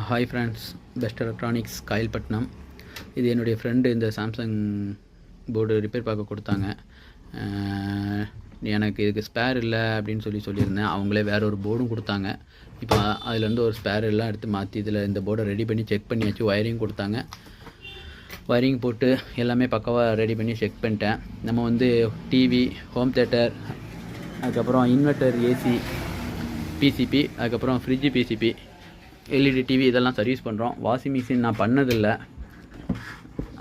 Hi friends, best electronics Kayalpattinam. இது என்னுடைய friend இந்த சாம்சங் போர்டு ரிப்பேர் பார்க்க கொடுத்தாங்க. எனக்கு இதுக்கு ஸ்பேர் இல்லை அப்படின்னு சொல்லியிருந்தேன். அவங்களே வேறு ஒரு போர்டும் கொடுத்தாங்க. இப்போ அதுலேருந்து ஒரு ஸ்பேர் எல்லாம் எடுத்து மாற்றி இதில் இந்த போர்டை ரெடி பண்ணி செக் பண்ணியாச்சு. ஒயரிங் கொடுத்தாங்க. ஒயரிங் போட்டு எல்லாமே பக்காவாக ரெடி பண்ணி செக் பண்ணிட்டேன். நம்ம டிவி, ஹோம் தேட்டர், அதுக்கப்புறம் இன்வெர்ட்டர், ஏசி, பிசிபி, அதுக்கப்புறம் ஃப்ரிட்ஜு பிசிபி, எல்இடி டிவி இதெல்லாம் சர்வீஸ் பண்ணுறோம். வாஷிங் மிஷின் நான் பண்ணதில்லை.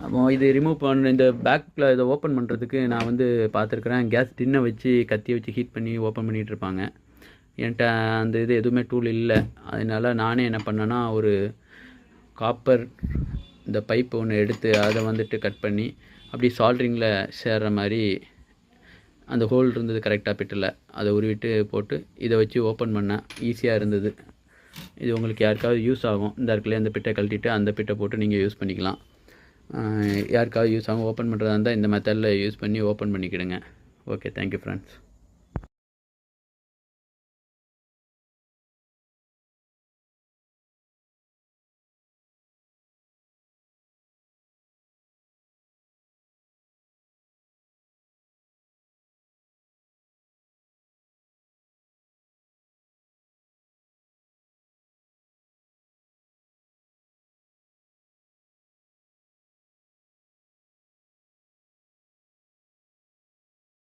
அப்போ இது ரிமூவ் பண்ண இந்த பேக்கில் இதை ஓப்பன் பண்ணுறதுக்கு நான் பார்த்துருக்குறேன். கேஸ் டின்னை வச்சு கத்தியை வச்சு ஹீட் பண்ணி ஓப்பன் பண்ணிகிட்டு இருப்பாங்க. என்கிட்ட அந்த இது எதுவுமே டூல் இல்லை. அதனால் நானே என்ன பண்ணேன்னா, ஒரு காப்பர் இந்த பைப் ஒன்று எடுத்து அதை கட் பண்ணி அப்படி சால்ட்ரிங்கில் சேர்கிற மாதிரி அந்த ஹோல் இருந்தது கரெக்டாக பிட்டில் அதை உருவிட்டு போட்டு இதை வச்சு ஓப்பன் பண்ணேன். ஈஸியாக இருந்தது. இது உங்களுக்கு யாருக்காவது யூஸ் ஆகும். இந்த இடத்துல அந்த பிட்டை கழட்டிட்டு அந்த பிட்டை போட்டு நீங்கள் யூஸ் பண்ணிக்கலாம். யாருக்காவது யூஸ் ஆகும். ஓப்பன் பண்ணுறதா இருந்தால் இந்த மெத்தடில் யூஸ் பண்ணி ஓப்பன் பண்ணிக்கிடுங்க. Okay, thank you friends.